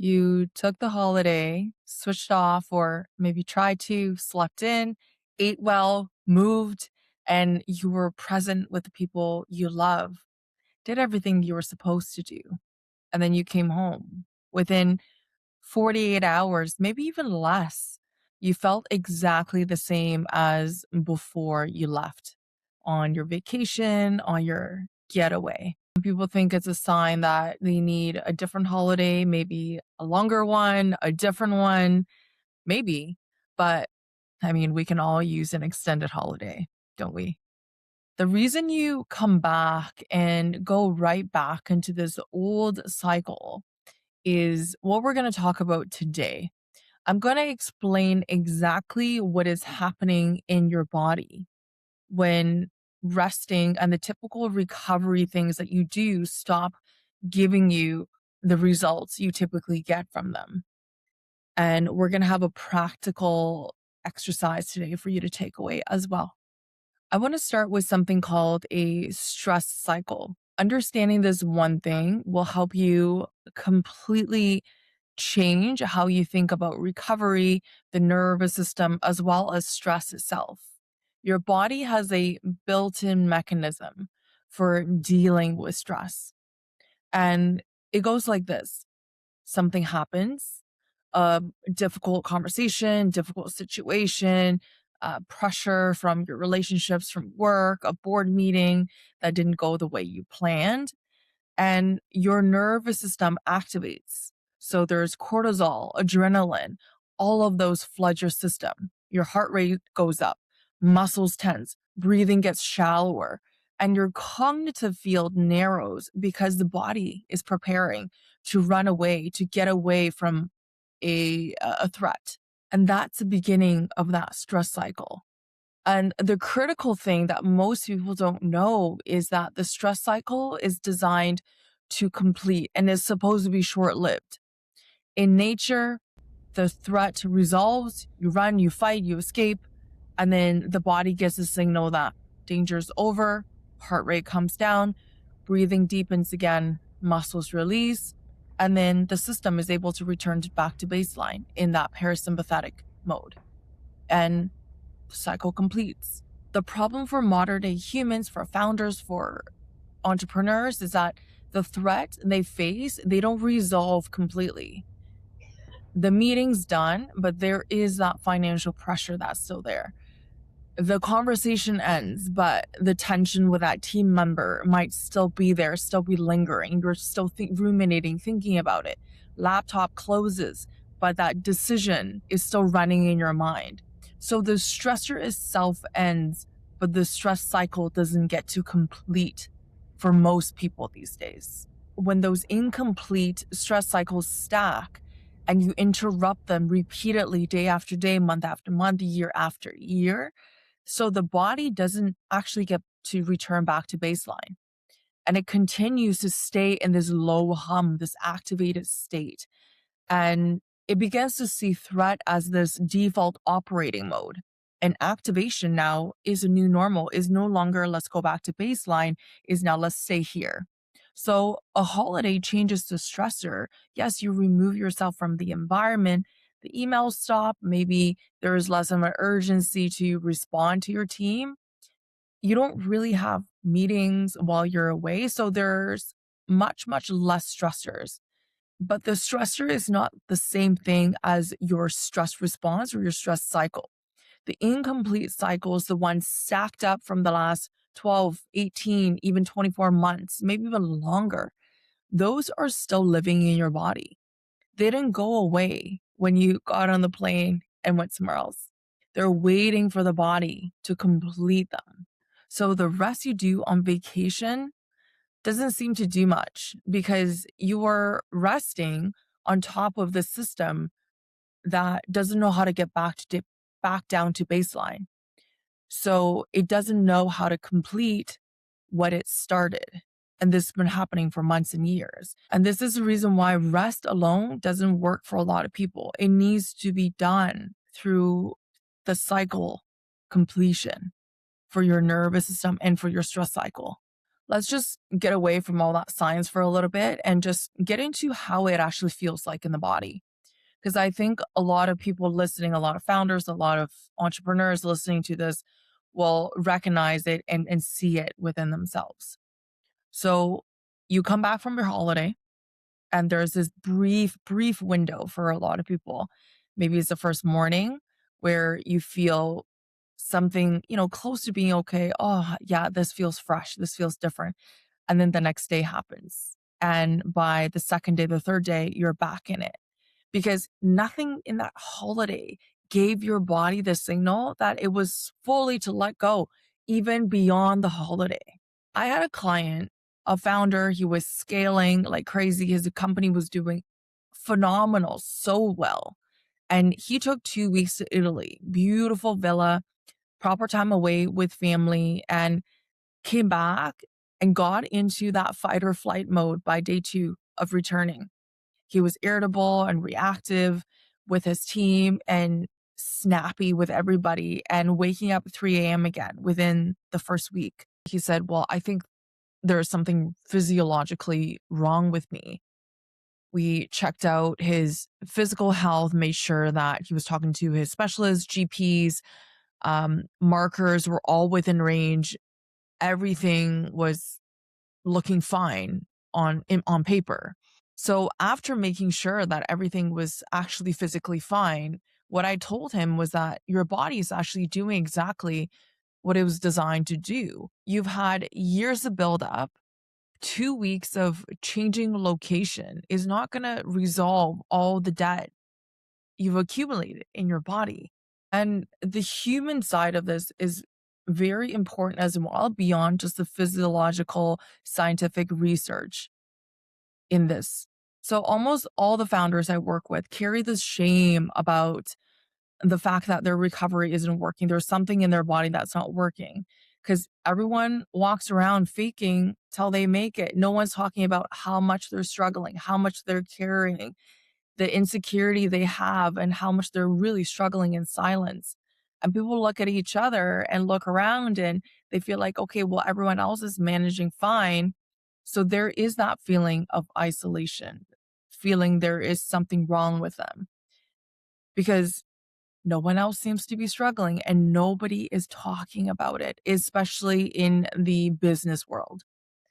You took the holiday, switched off, or maybe tried to, slept in, ate well, moved, and you were present with the people you love, did everything you were supposed to do. And then you came home. Within 48 hours, maybe even less, you felt exactly the same as before you left on your vacation, on your getaway. People think it's a sign that they need a different holiday, maybe a longer one, a different one, maybe. But I mean, we can all use an extended holiday, don't we? The reason you come back and go right back into this old cycle is what we're going to talk about today. I'm going to explain exactly what is happening in your body when resting and the typical recovery things that you do stop giving you the results you typically get from them. And we're going to have a practical exercise today for you to take away as well. I want to start with something called a stress cycle. Understanding this one thing will help you completely change how you think about recovery, the nervous system, as well as stress itself. Your body has a built in mechanism for dealing with stress. And it goes like this: something happens, a difficult conversation, difficult situation, pressure from your relationships, from work, a board meeting that didn't go the way you planned, and your nervous system activates. So there's cortisol, adrenaline, all of those flood your system. Your heart rate goes up, muscles tense, breathing gets shallower, and your cognitive field narrows because the body is preparing to run away, to get away from a threat. And that's the beginning of that stress cycle. And the critical thing that most people don't know is that the stress cycle is designed to complete and is supposed to be short lived. In nature, the threat resolves, you run, you fight, you escape, and then the body gets a signal that danger's over, heart rate comes down, breathing deepens again, muscles release, and then the system is able to return back to baseline in that parasympathetic mode. And the cycle completes. The problem for modern day humans, for founders, for entrepreneurs is that the threat they face, they don't resolve completely. The meeting's done, but there is that financial pressure that's still there. The conversation ends, but the tension with that team member might still be there, still be lingering. You're still ruminating, thinking about it. Laptop closes, but that decision is still running in your mind. So the stressor itself ends, but the stress cycle doesn't get to complete for most people these days. When those incomplete stress cycles stack and you interrupt them repeatedly, day after day, month after month, year after year, so the body doesn't actually get to return back to baseline. And it continues to stay in this low hum, this activated state. And it begins to see threat as this default operating mode. And activation now is a new normal, is no longer let's go back to baseline, is now let's stay here. So a holiday changes the stressor. Yes, you remove yourself from the environment, the emails stop, maybe there is less of an urgency to respond to your team. You don't really have meetings while you're away. So there's much, much less stressors. But the stressor is not the same thing as your stress response or your stress cycle. The incomplete cycle is the one stacked up from the last 12, 18, even 24 months, maybe even longer. Those are still living in your body. They didn't go away when you got on the plane and went somewhere else. They're waiting for the body to complete them. So the rest you do on vacation doesn't seem to do much because you are resting on top of the system that doesn't know how to get back down to baseline. So it doesn't know how to complete what it started. And this has been happening for months and years. And this is the reason why rest alone doesn't work for a lot of people. It needs to be done through the cycle completion for your nervous system and for your stress cycle. Let's just get away from all that science for a little bit and just get into how it actually feels like in the body. Because I think a lot of people listening, a lot of founders, a lot of entrepreneurs listening to this will recognize it and see it within themselves. So you come back from your holiday, and there's this brief window for a lot of people. Maybe it's the first morning where you feel something, close to being okay. Oh, yeah, this feels fresh. This feels different. And then the next day happens. And by the second day, the third day, you're back in it because nothing in that holiday gave your body the signal that it was fully to let go, even beyond the holiday. I had a client, a founder, he was scaling like crazy. His company was doing phenomenal, so well. And he took 2 weeks to Italy, beautiful villa, proper time away with family, and came back and got into that fight or flight mode by day two of returning. He was irritable and reactive with his team and snappy with everybody and waking up at 3 a.m. again within the first week. He said, well, I think there's something physiologically wrong with me. We checked out his physical health, made sure that he was talking to his specialists, GPs, markers were all within range. Everything was looking fine on paper. So after making sure that everything was actually physically fine, what I told him was that your body is actually doing exactly what it was designed to do. You've had years of buildup. 2 weeks of changing location is not going to resolve all the debt you've accumulated in your body. And the human side of this is very important as well, beyond just the physiological scientific research in this. So almost all the founders I work with carry this shame about the fact that their recovery isn't working. There's something in their body that's not working because everyone walks around faking till they make it. No one's talking about how much they're struggling, how much they're carrying, the insecurity they have, and how much they're really struggling in silence. And people look at each other and look around and they feel like, okay, well, everyone else is managing fine. So there is that feeling of isolation, feeling there is something wrong with them because no one else seems to be struggling and nobody is talking about it, especially in the business world.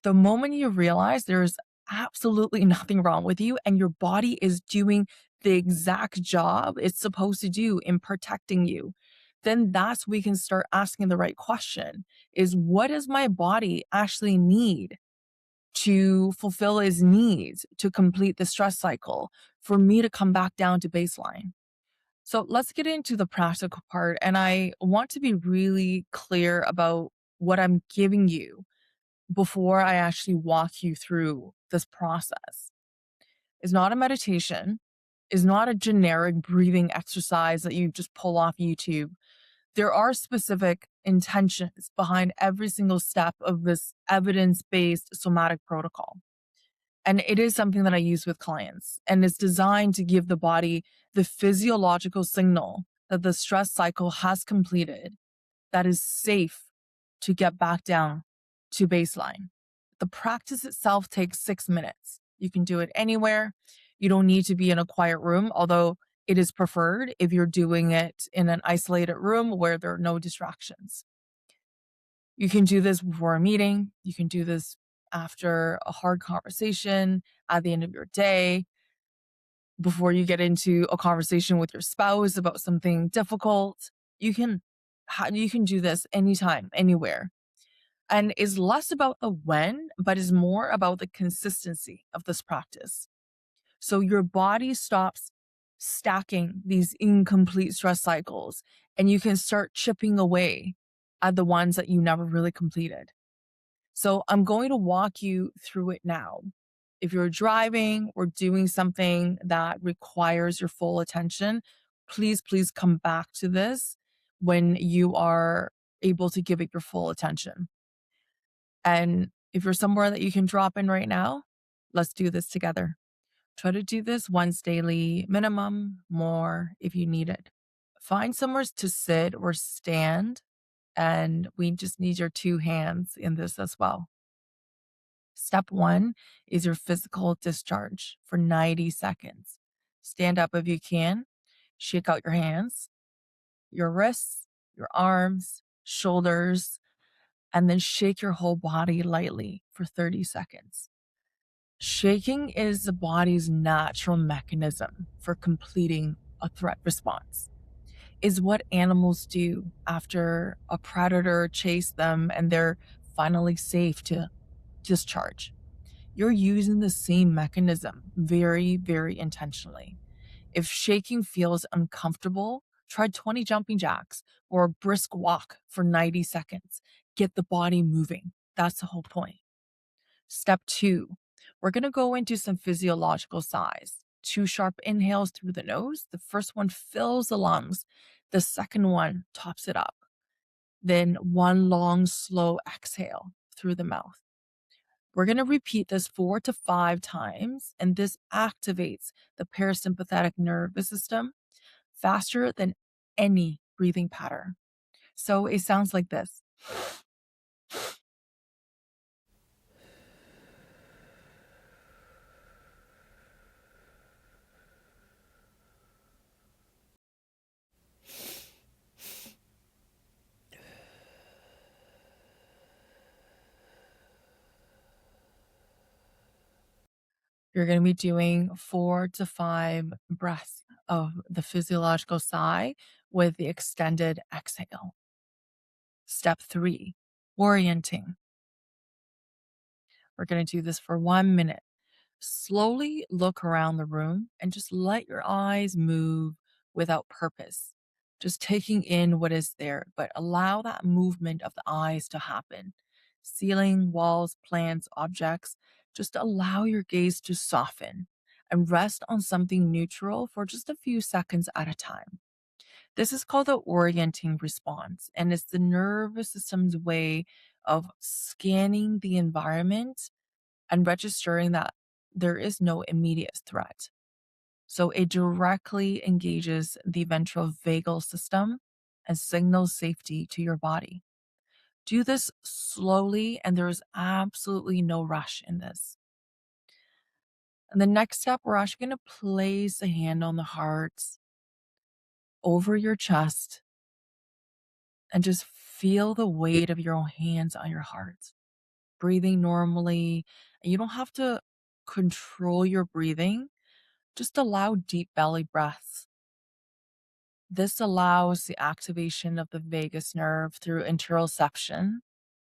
The moment you realize there's absolutely nothing wrong with you and your body is doing the exact job it's supposed to do in protecting you, then that's we can start asking the right question is what does my body actually need to fulfill its needs to complete the stress cycle for me to come back down to baseline? So let's get into the practical part. And I want to be really clear about what I'm giving you before I actually walk you through this process. It's not a meditation, is not a generic breathing exercise that you just pull off YouTube. There are specific intentions behind every single step of this evidence based somatic protocol. And it is something that I use with clients, and it's designed to give the body the physiological signal that the stress cycle has completed, that is safe to get back down to baseline. The practice itself takes 6 minutes. You can do it anywhere. You don't need to be in a quiet room, although it is preferred if you're doing it in an isolated room where there are no distractions. You can do this before a meeting. You can do this after a hard conversation, at the end of your day, before you get into a conversation with your spouse about something difficult. You can you can do this anytime, anywhere. And is less about the when, but is more about the consistency of this practice. So your body stops stacking these incomplete stress cycles and you can start chipping away at the ones that you never really completed. So I'm going to walk you through it now. If you're driving or doing something that requires your full attention, please come back to this when you are able to give it your full attention. And if you're somewhere that you can drop in right now, let's do this together. Try to do this once daily, minimum, more if you need it. Find somewhere to sit or stand, and we just need your two hands in this as well. Step one is your physical discharge for 90 seconds. Stand up if you can, shake out your hands, your wrists, your arms, shoulders, and then shake your whole body lightly for 30 seconds. Shaking is the body's natural mechanism for completing a threat response. Is what animals do after a predator chased them and they're finally safe to discharge. You're using the same mechanism very, very intentionally. If shaking feels uncomfortable, try 20 jumping jacks or a brisk walk for 90 seconds. Get the body moving. That's the whole point. Step two, we're going to go into some physiological sighs. Two sharp inhales through the nose. The first one fills the lungs, the second one tops it up. Then one long, slow exhale through the mouth. We're going to repeat this 4 to 5 times, and this activates the parasympathetic nervous system faster than any breathing pattern. So it sounds like this. You're going to be doing 4 to 5 breaths of the physiological sigh with the extended exhale. Step three, orienting. We're going to do this for 1 minute. Slowly look around the room and just let your eyes move without purpose. Just taking in what is there, but allow that movement of the eyes to happen. Ceiling, walls, plants, objects, just allow your gaze to soften and rest on something neutral for just a few seconds at a time. This is called the orienting response, and it's the nervous system's way of scanning the environment and registering that there is no immediate threat. So it directly engages the ventral vagal system and signals safety to your body. Do this slowly, and there is absolutely no rush in this. And the next step, we're actually going to place a hand on the heart over your chest and just feel the weight of your own hands on your heart. Breathing normally. And you don't have to control your breathing, just allow deep belly breaths. This allows the activation of the vagus nerve through interoception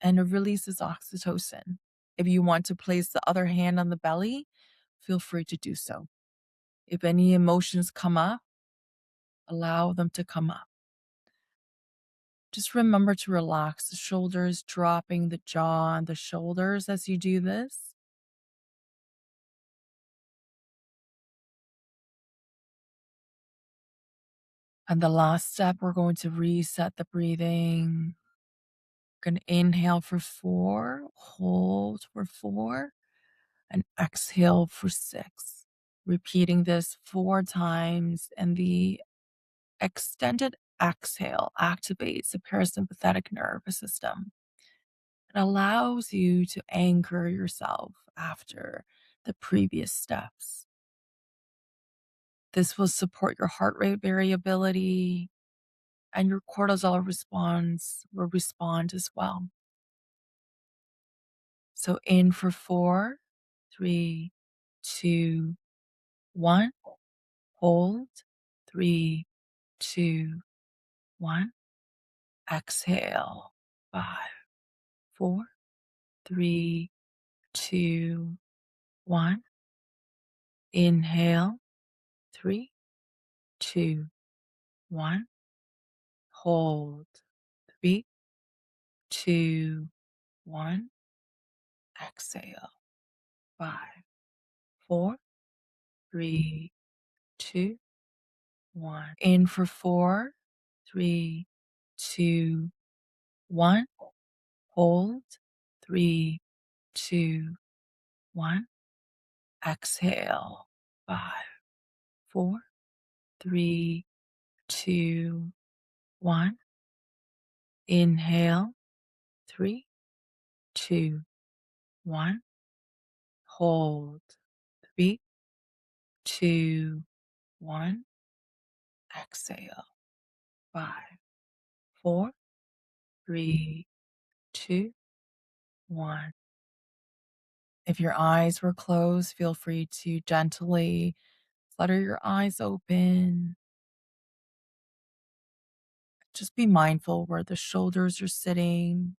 and it releases oxytocin. If you want to place the other hand on the belly, feel free to do so. If any emotions come up, allow them to come up. Just remember to relax the shoulders, dropping the jaw and the shoulders as you do this. And the last step, we're going to reset the breathing. We're going to inhale for 4, hold for 4, and exhale for 6. Repeating this 4 times, and the extended exhale activates the parasympathetic nervous system. It allows you to anchor yourself after the previous steps. This will support your heart rate variability, and your cortisol response will respond as well. So in for 4, 3, 2, 1. Hold. 3, 2, 1. Exhale. 5, 4, 3, 2, 1. Inhale. 3, 2, 1. Hold. 3, 2, 1. Exhale. 5, 4, 3, 2, 1. In for 4, 3, 2, 1. Hold. 3, 2, 1. Exhale. 5, 4, 3, 2, 1. Inhale. 3, 2, 1. hold. 3, 2, 1. Exhale. 5, 4, 3, 2, 1. If your eyes were closed, feel free to gently flutter your eyes open. Just be mindful where the shoulders are sitting,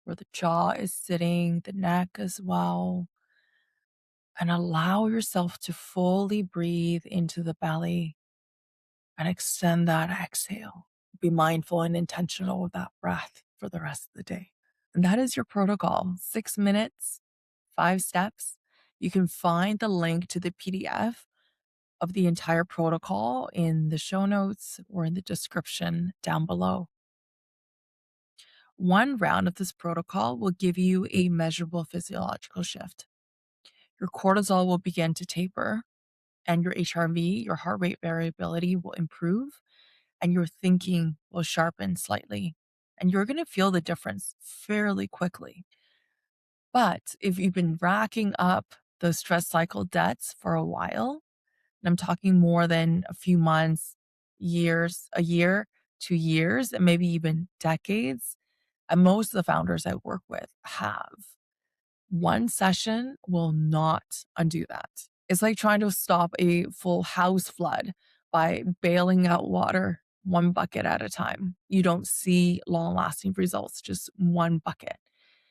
where the jaw is sitting, the neck as well. And allow yourself to fully breathe into the belly and extend that exhale. Be mindful and intentional with that breath for the rest of the day. And that is your protocol 6 minutes, 5 steps. You can find the link to the PDF of the entire protocol in the show notes or in the description down below. One round of this protocol will give you a measurable physiological shift. Your cortisol will begin to taper, and your HRV, your heart rate variability, will improve, and your thinking will sharpen slightly. And you're going to feel the difference fairly quickly. But if you've been racking up those stress cycle debts for a while, and I'm talking more than a few months, years, a year, 2 years, and maybe even decades, and most of the founders I work with have, one session will not undo that. It's like trying to stop a full house flood by bailing out water one bucket at a time. You don't see long lasting results, just one bucket.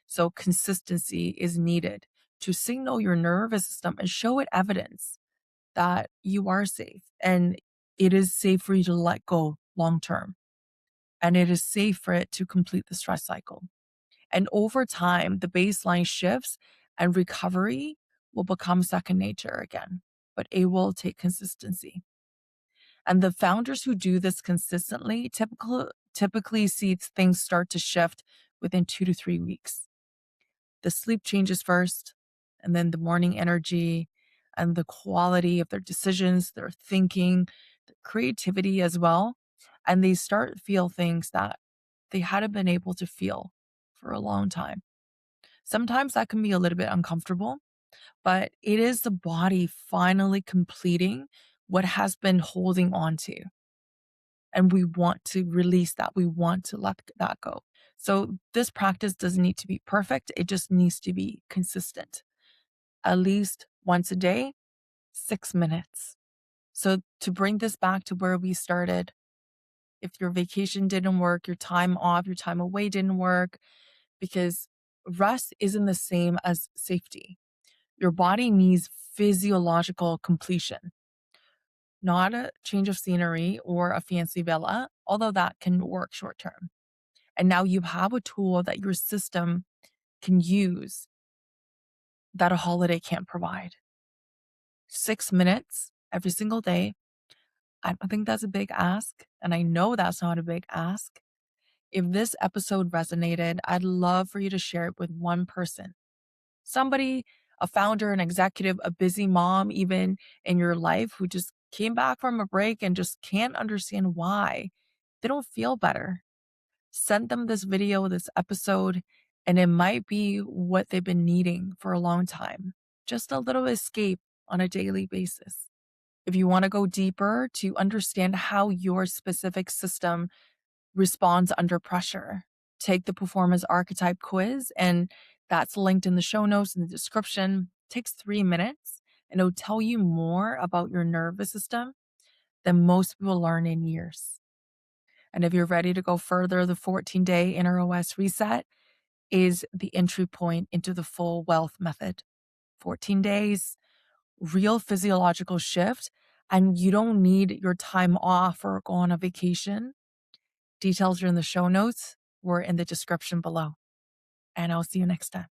So consistency is needed to signal your nervous system and show it evidence that you are safe and it is safe for you to let go long term. And it is safe for it to complete the stress cycle. And over time, the baseline shifts and recovery will become second nature again, but it will take consistency. And the founders who do this consistently typically see things start to shift within 2 to 3 weeks. The sleep changes first, and then the morning energy and the quality of their decisions, their thinking, their creativity as well. And they start to feel things that they hadn't been able to feel for a long time. Sometimes that can be a little bit uncomfortable, but it is the body finally completing what has been holding on to. And we want to release that. We want to let that go. So this practice doesn't need to be perfect. It just needs to be consistent. At least once a day, 6 minutes. So to bring this back to where we started, if your vacation didn't work, your time off, your time away didn't work, because rest isn't the same as safety. Your body needs physiological completion, not a change of scenery or a fancy villa, although that can work short term. And now you have a tool that your system can use that a holiday can't provide. 6 minutes every single day. I don't think that's a big ask. And I know that's not a big ask. If this episode resonated, I'd love for you to share it with one person. Somebody, a founder, an executive, a busy mom, even in your life who just came back from a break and just can't understand why they don't feel better. Send them this video, this episode, and it might be what they've been needing for a long time. Just a little escape on a daily basis. If you want to go deeper to understand how your specific system responds under pressure, take the performance archetype quiz, and that's linked in the show notes in the description. It takes 3 minutes and it'll tell you more about your nervous system than most people learn in years. And if you're ready to go further, the 14-day inner OS reset is the entry point into the full wealth method. 14 days, real physiological shift, and you don't need your time off or go on a vacation. Details are in the show notes or in the description below. And I'll see you next time.